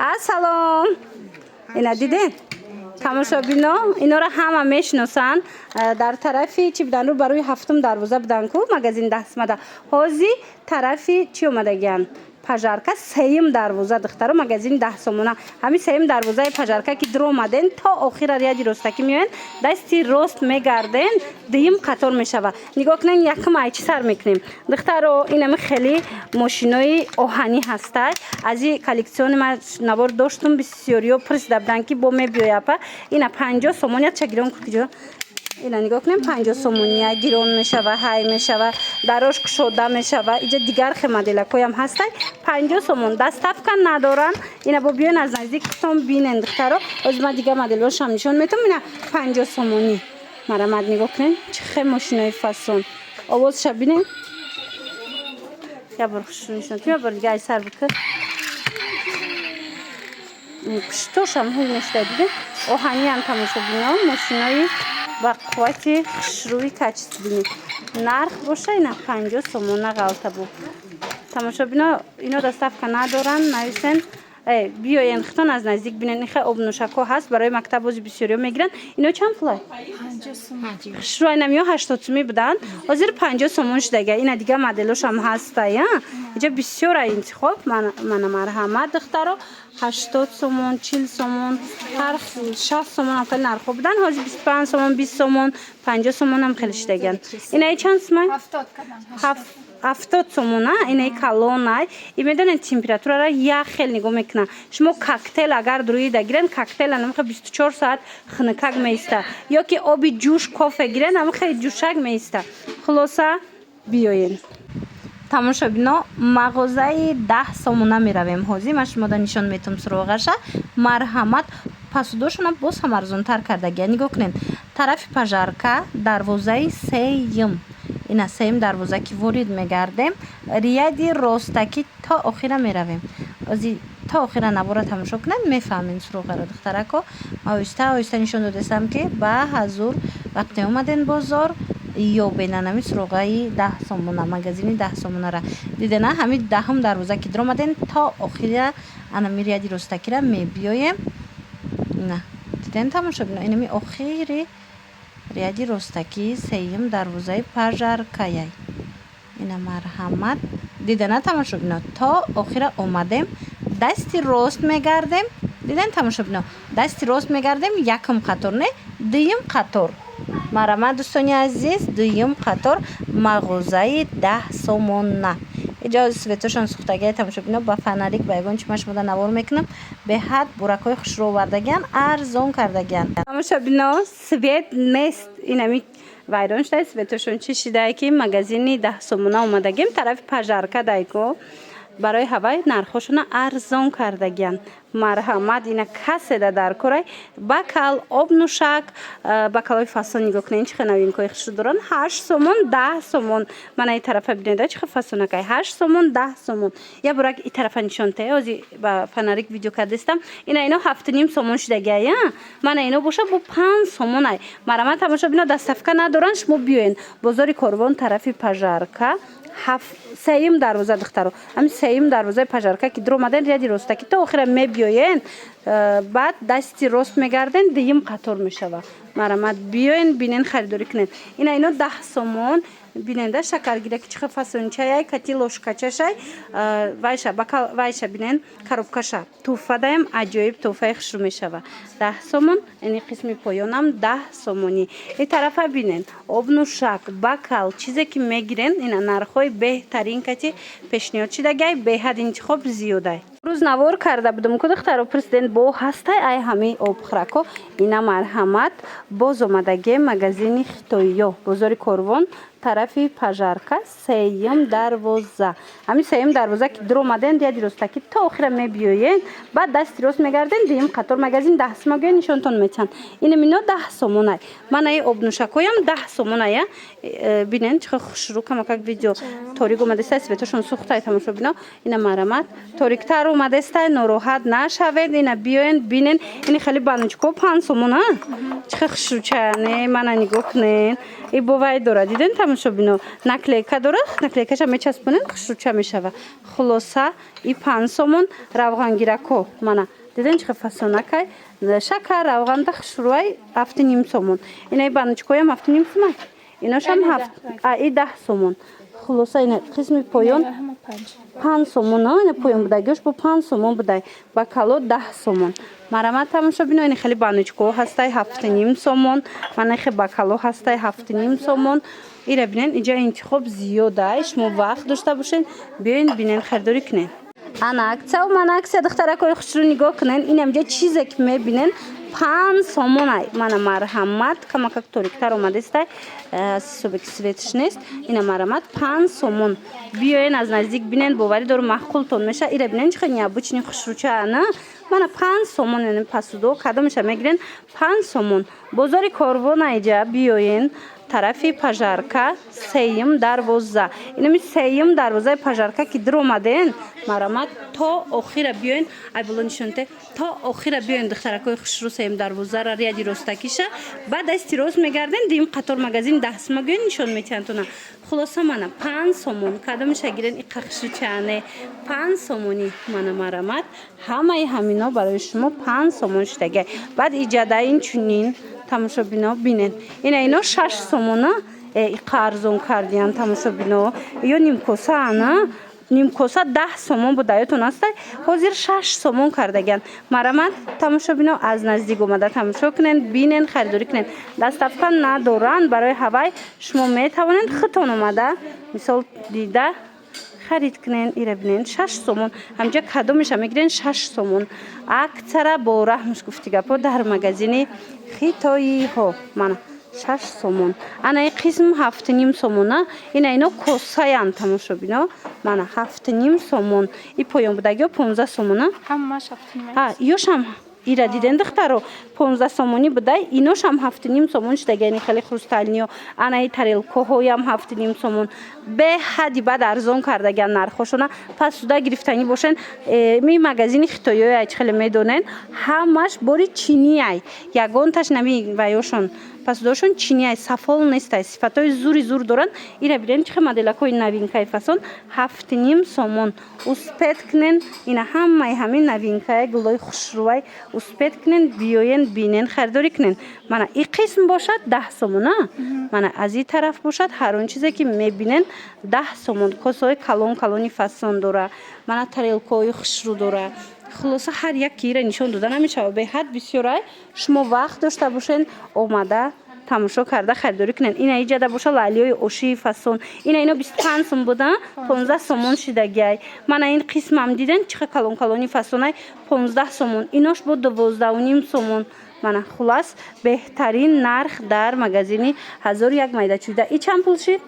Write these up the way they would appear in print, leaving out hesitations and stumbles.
Ассалом. Ина дидед? Тамошобино инора ҳама мешиносанд. Дар тарафи чи будан рӯ ба рӯи ҳафтум дарвоза будан ку магазин дастмада. Ҳози тарафи чи омадагиян? Пажарка сеюм дарвоза духтаро магазин 10 сомона. Ҳами сеюм дарвозаи пажарка ки dur омаден то охира рияди ростакӣ меоян, дасти рост мегарден, дуюм қатор мешава. Нигоҳ кунен якум айчи сар мекунем. Духтаро инами хеле мошинои оҳанӣ ҳастай. Аз и коллекциони ма навор доштум бисёриё пурсида буданд ки бо мебиёяпа. Ина 50 сомон яча гирон куҷо. Ина нигоҳ кунем 50 сомония гирон мешава, ҳай мешава, дарош кушода мешава. Иҷа дигар хе моделакоям ҳастай. 50 сомон доставка надоран. Ина бо биён аз наздик кутон бинен духтаро. Ҳозир ман дигар моделошам нишон метавам. Ина 50 сомони. Марамад нигоҳ кунем. Чӣ хе мошинои фасон. Овозша бинем. Я бор хушрӯ нишон. Я бор дигар сар бикр. Пуштошам ҳуй мештай диде. Оҳаниям тамошо бинем. Мошинои ба қуввати хушрӯи качествени. Нарх боша ина 50 сомона ғалта бу. Тамошобино ино доставка надоранд, нависен биёен хитон аз наздик бинен. Ихе обнушако ҳаст барои мактаб бози бисёриё мегиранд. Ино чанд пулай? 50 сомон. Хушрӯи намиё 80 сомӣ буданд. Ҳозир 50 сомон шудага. Ина дига моделошам ҳастай. Иҷа бисёра интихоб. Мана марҳамат духтаро 80 сомон, 40 сомон, ҳар 60 сомон ам хеле нархо буданд. Ҳозир 25 сомон, 20 сомон, 50 сомон ам хеле шудаган. Инаи чанд сомон? 70 сомон. Инаи калонай. И медонен температурара як хел нигоҳ мекунад. Шумо коктейл агар дуруида гирен, коктейл намха 24 соат хунукак меиста. Ё ки оби ҷӯш кофе гирен, намха ҷӯшак меиста. Хулоса биёен. Тамошобино мағозаи 10 сомона меравем. Ҳозир ман шумода нишон метавам суроғаша. Марҳамат пасудошона боз ҳам арзонтар кардагия. Нигоҳ кунен. Тарафи пажарка дарвозаи сеюм. Ина сеюм дарвоза ки ворид мегардем. Рияди ростаки то охира меравем. Ҳозир то охира навора тамошо кунем мефаҳмем суроғаро духтарако. Оҳиста оҳиста нишон додестам ки ба ҳазур вақте омаден бозор ё бенанами суроғаи 10 сомона магазини 10 сомонара дидена ҳами даҳум дарвоза ки dur омаден то охира анами рияди ростакира мебиёем. На диден тамошобино инами охири рияди ростаки сеюм дарвозаи пажаркаяй. Ина марҳамат дидена тамошобино то охира омадем дасти рост мегардем. Диден тамошобино дасти рост мегардем якум қатор не дуюм қатор. Марҳамат дӯстони азиз дуюм қатор мағозаи 10 сомона. Иҷоз светошон сухтагиай тамошобино ба фонарик ба ягон чи ман шумода навор мекунам. Беҳад буракҳои хушрӯ овардагиян, арзон кардагиян. Тамошобино свет нест инами вайрон шудай светошон чи шидае ки магазини 10 сомона омадагим тарафи пажарка дайко. Барои ҳавай нархошона арзон кардагиян. Марҳамат ина каседа дар корай бакал обнушак бакалои фасон нигоҳ кунен чихе новинкои хушрӯ доран 8 сомон 10 сомон. Мана и тарафа бинеда чихе фасонакай 8 сомон 10 сомон. Я бурак и тарафа нишонте ҳозир ба фонарик видео кардестам. Ина ино 7.5 сомон шудагия. Мана ино боша бо 5 сомонай. Марҳамат тамошобино доставка надоран шумо биёен бозори Корвон тарафи пажарка сеюм дарвоза духтаро. Ҳами сеюм дарвозаи пажарка ки dur омаден рияди ростаки то охира мебиёен. Баъд дасти рост мегарден дуюм қатор мешава. Марҳамат биёен бинен харидорӣ кунен. Ина ино 10 сомон биненда шакаргираки чихе фасончаяй кати лошкачашай вайша бакал вайша бинен коробкаша туҳфадаем аҷоиб туҳфаи хушрӯ мешава. 10 сомон ини қисми поёнам 10 сомонӣ. И тарафа бинен обнушак бакал чизе ки мегирен ина нархҳои беҳтарин кати пешниҳод шудагай беҳад интихоб зиёдай. Рӯз навор карда будам ку духтаро президент бо ҳастай ай ҳами обхӯрако. Ина марҳамат боз омадаги магазини хитоиё бозори Корвон тарафи пажарка сеюм дарвоза. Ҳами сеюм дарвоза ки dur омаден рияди ростаки то охира мебиёен баъд дасти рост мегарден дуюм қатор магазин 10 сомон нишонтон метиҳанд. Инамино 10 сомонай. Манаи обнушакоям 10 сомоная. Бинен чихе хушрӯ камакак видео торик омадеста светошон сухтай тамошобино. Ина марҳамат ториктару омадастай нороҳат нашавед. Ина биёен бинен. Ини хеле баночко 5 сомон а? Чӣ хушрӯча не мана нигоҳ кунен. И бовай дора диден тамошобино. Наклейка дора. Наклейкаша мечаспонен хушрӯча мешава. Хулоса и 5 сомон равғангирако мана. Диден чӣ фасонакай. Шакар равғанда хушрӯай 7,5 сомон. Ина и баночкоям 7,5 сомон. Иношам 7 и 10 сомон. Хулоса ина қисми поён 5 сомон ина поён будай гӯш бо 5 сомон будай бакало 10 сомон. Марамат тамошобино ин хеле баночко ҳастай 7,5 сомон. Мана хе бакало ҳастай 7,5 сомон. Ира бинен инҷа интихоб зиёда шумо вақт дошта бошен биёен бинен харидорӣ кунен. Ана акция мана акция духтаракои хушрӯ нигоҳ кунен. Инамҷа чизе ки мебинен 5 сомон ай. Мана марҳамат камакак ториктар омадастай. Собеки светш нест. Ина марҳамат 5 сомон. Биёен аз наздик бинен боварӣ дорум маҳқултон меша. Ира бинен чихе необычни хушрӯча ана. Мана 5 сомон яъне пасудо кадомеша мегирен 5 сомон. Бозори Корвон айҷа биёен тарафи пажарка сеюм дарвоза. Инами сеюм дарвозаи пажарка ки дир омаден марамат то охира биёен ай боло нишонте то охира биёен духтаракои хушрӯ сеюм дарвозара ряди ростакиша баъд дасти рост мегарден дим қатор магазин дастма гӯен нишон метиҳантона. Хулоса мана 5 сомон кадомеша гирен и қақшучане 5 сомони мана марамат ҳамаи ҳамино барои шумо 5 сомон шудагай. Баъд иҷада инчунин тамошобино бинен. Ина ино 6 сомона қарзон кардиан тамошобино. Ё нимкоса ана нимкоса 10 сомон буда ётон астай. Ҳозир 6 сомон кардаган. Марамат тамошобино аз наздик омада тамошо кунен, бинен, харидорӣ кунен. Дастафка надоранд барои ҳавай шумо метавонед худтон омада мисол дида харид кунен. Ира бинен 6 сомон. Ҳамҷа кадомеша мегирен 6 сомон. Акцара бо раҳмуш гуфтигапо дар магазини хитоиҳо мана 6 сомон. Ана и қисм 7,5 сомона. Ина ино косаян тамошобино. Мана 7,5 сомон. И поён будагиё 15 сомона. Ҳамаш 7,5. Ёшам ира диден духтаро 15 сомони будай иношам 7,5 сомон шудагани хеле хрусталниё. Ана и тарелкоҳоям 7,5 сомон. Беҳади бад арзон кардаган нархошона. Пас суда гирифтанӣ бошен. Ми магазини хитоиёи айч хеле медонен. Ҳамаш бори чиниай. Ягонташ нами ваёшон пасудошон чиниай сафол нестай. Сифатои зури зур доранд. Ира бирен чихе моделакои новинкаи фасон 7,5 сомон. Успет кунен ина ҳамаи ҳамин новинкаи гулои хушрӯай успет кунен биёен бинен харидорӣ кунен. Мана и қисм бошад 10 сомон а? Мана аз и тараф бошад ҳар он чизе ки мебинен 10 сомон. Косаҳои калон калони фасон дора. Мана тарелкаҳои хушрӯ дора. Хулоса ҳар як ки ира нишон дода намешава. Беҳад бисёрай шумо вақт дошта бошен омада тамошо карда харидорӣ кунен. Ина иҷада боша лалиёи ошии фасон. Ина ино 25 сом буда 15 сомон шидагай. Мана ин қисмам диден чихе калон калони фасонай 15 сомон. Инош бо 12,5 сомон. Мана хулас беҳтарин нарх дар магазини 1001 майдачуда. И чанд пул шид?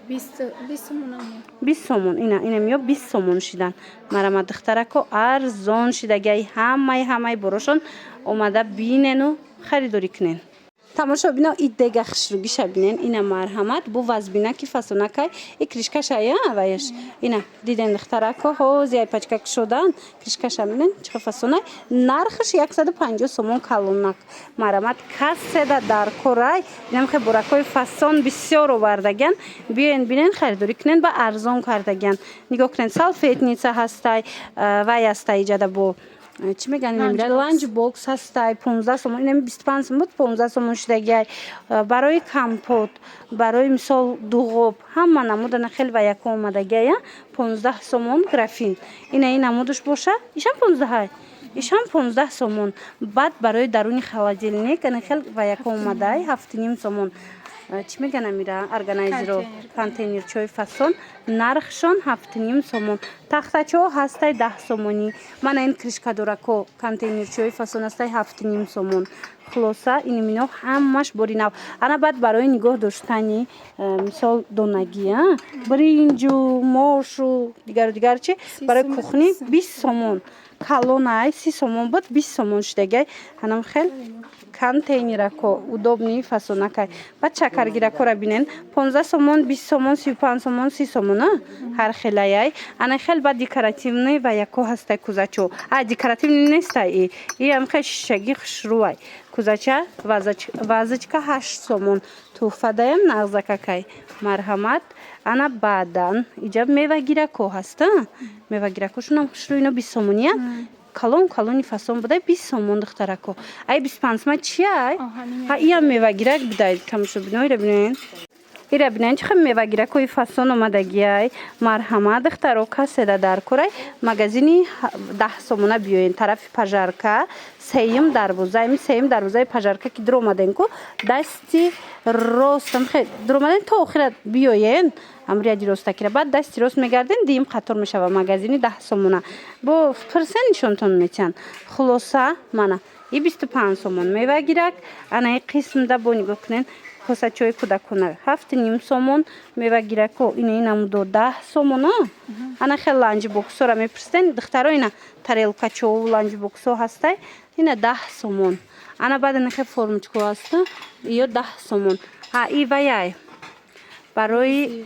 20 сомон. Ина миё 20 сомон шидан. Марамат духтарако арзон шидагай ҳамаи борошон омада бинену харидорӣ кунен. Тамошобино и дега хушрӯгиша бинен. Ина марҳамат бу вазбинаки фасонакай и кришкаша я ваяш. Ина диден духтарако ҳози ай пачка кушодан кришкаша бинен чихе фасонай. Нархаш 150 сомон калонак. Марамат касседа дар корай. Инам хе боракои фасон бисёр овардаган. Биёен бинен харидорӣ кунен ба арзон кардаган. Нигоҳ кунен салфетница ҳастай вай ҳастай иҷада бо چی میگن نمیره لانچ باکس هستای 15 سومون اینم 25 سومون بود 15 سومون شده برای کمپوت برای مثال دوغوب همه نمودن خیلی و یک اومده 15 سومون گرافین این نمودش باشه ایشان 15 های ایشان 15 سومون بعد برای درون خالدیلنیک این خیلی و یک اومده 7,5 سومون چی میگن میره ارگانایزر کانتینر چای فاсон нархшон 7,5 сомон тахтачо ҳастай 10 сомонӣ мана ин кришкадорако контейнерчиҳои фасон ҳастай 7,5 сомон хулоса ин мино ҳамаш бори нав ана баъд барои нигоҳ доштани мисол донагӣ бринҷу мошу дигару чи барои кухни 20 сомон калонай 30 сомон буд 20 сомон шудагай ҳанам хел контейнерако удобни фасонакай. Баъд шакаргиракора бинен 15 сомон, 20 сомон, 35 сомон, 30 сомон ҳар хелаяй. Ана хел ба декоративный ва яко ҳастай кузачо. Декоративный нестай. Ам хел шишагӣ хушрӯвай. Кузача вазочка 8 сомон. Туҳфа даем нағзакакай. Марҳамат. Ана баъдан иҷаб мевагирако ҳаста. Мевагиракошунам хушрӯ ино 20 сомония. Калон фасон будай 20 сомон духтарако. Ай 25 сомон чиай? Иам мевагирак будай. Тамошо биноира бинен. Ира бинен чихам мевагиракои фасон омадагиай. Марҳамат духтаро каседа даркурай. Магазини 10 сомона биёен. Тарафи пажарка. Сеюм дарвозаи пажарка ки дромаденко. Дасти ростам хе. Дромаден то охират биёен. Амрияди ростакира. Баъд дасти рост мегарден дим қатор мешава магазини 10 сомона. Бо персенишонтон метиан. Хулоса мана. И 25 сомон мевагирак. Ана и қисмда бо нигоҳ кунен. Косачои кудакона 7 сомон мевагирако инамудо 10 сомона. Ана хел ланҷи боксора мепирсен. Духтаро ина тарелкачо ланҷи боксо ҳастай. Ина 10 сомон. Ана баъд ана хел формочко ҳаста. Иё 10 сомон. И ваяй. Барои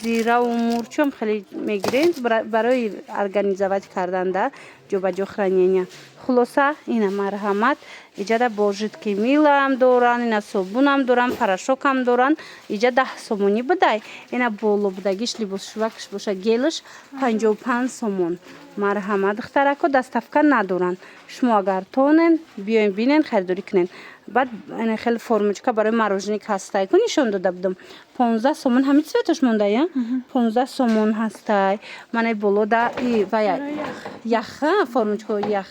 зираву мурчом хеле мегирен. Барои организовать карданда ҷобаҷо хранения. Хулоса ина марҳамат. Иҷада бо жидки милам доран, ина собунам доран, порошокам доран. Иҷа 10 сомони будай. Ина боло будагиш либосшувакш боша гелш 55 сомон. Марҳамат духтарако доставка надоран. Шумо агар тонен биёен бинен харидорӣ кунен. Баъд ана хел формочка барои мороженик ҳастай. Ку нишон дода будам. 15 сомон ҳамин цветош мондая? 15 сомон ҳастай. Мана боло да и вая яха формочка ях.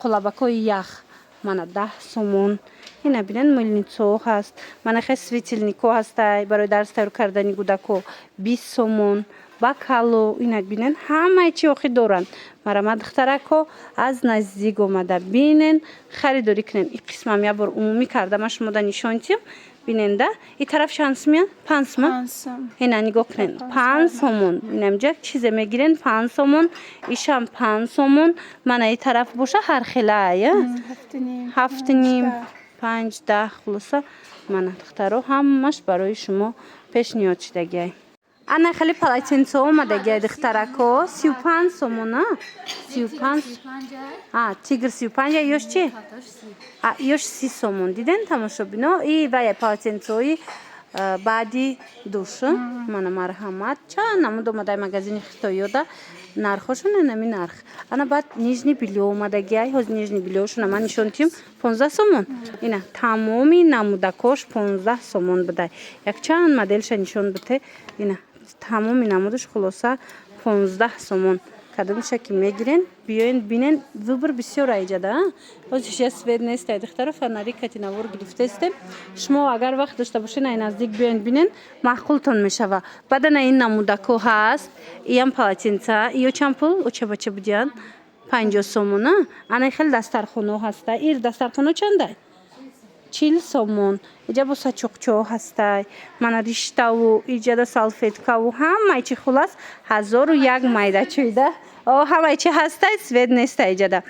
Қолабакои ях. Мана 10 сомон. Ина бинен мыльницо ҳаст. Мана хел светилнико ҳастай. Барои дарс тайёр кардани кудако 20 сомон. Бакало ина бинен ҳамаи чи охи доранд. Марҳамат духтарако аз наздик омада бинен харидорӣ кунен. И қисмам я бор умумӣ кардама шумода нишонтим. Биненда и тараф шансмия 5 сомон. Ина нигоҳ кунен 5 сомон. Инамҷа чизе мегирен 5 сомон. Ишам 5 сомон. Мана и тараф боша ҳар хелай. 7 5 10 хулоса. Мана духтаро ҳамаш барои шумо пешниҳод шудагиай. Ана хеле полотенцо омадагиай духтарако 35 сомона. 35. Тигр 35 ёш чи? Ёш 30 сомон. Диден тамошобино? И вая полотенцои баъди душ. Мана марҳамат. Чанд намуд омадай магазини хитоёда. Нархошон нами нарх. Ана баъд нижни белье омадагиай. Ҳозир нижни бельешона ман нишонтим 15 сомон. Ина тамоми намудакош 15 сомон будай. Якчанд моделша нишон буте. Ина тамоми намудаш хулоса 15 сомон. Кадомиша ки мегирен биёен бинен выбор бисёр аиҷада. Ҳозир шия свет нестай духтаро фонари катинавор гирифтестем. Шумо агар вақт дошта бошед ай наздик биёен бинен маъқултон мешава. Баъд ана ин намудако ҳаст. Иам полотенца. Иё чанд пул? Оча будиян 50 сомона. Ана хел дастархоно ҳаста. Ир дастархоно чандай? 40 сомон. Иҷа бо сачоқчо ҳастай. Мана риштаву, иҷада салфеткаву ҳамаи чи хулас 1001 майдачӯйда. Ҳамаи чи ҳастай, свет нестай иҷада.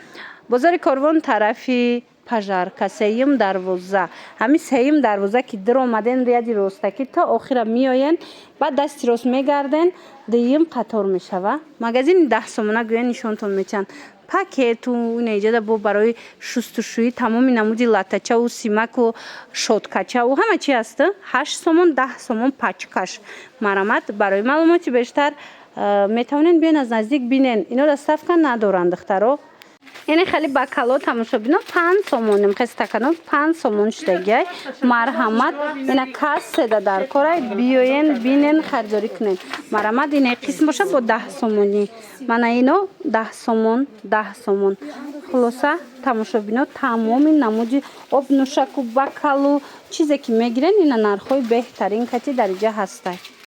Бозори Корвон тарафи пажарка сеюм дарвоза. Ҳами сеюм дарвоза ки диромаден рияди ростаки то охира миёен. Баъд дасти рост мегарден, дуюм қатор мешава. Магазини 10 сомона гӯя нишонтон метиҳанд. Пакету ина иҷада бо барои шустушӯӣ тамоми намуди латачаву симаку шоткачаву ҳама чи ҳаста. 8 сомон 10 сомон пачкаш. Марҳамат барои маълумоти бештар метавонен биён аз наздик бинен. Ино доставка надоранд духтаро. Ини хеле бакало тамошобино 5 сомон. Мехе стакано 5 сомон шудагиай. Марҳамат ина касседа дар корай биёен бинен харидорӣ кунен. Марҳамат ина қисм боша бо 10 сомони. Мана ино 10 сомон 10 сомон. Хулоса тамошобино тамоми намуди обнӯшаку бакалу чизе ки мегирен ина нархҳои беҳтарин кати дар иҷа ҳастай.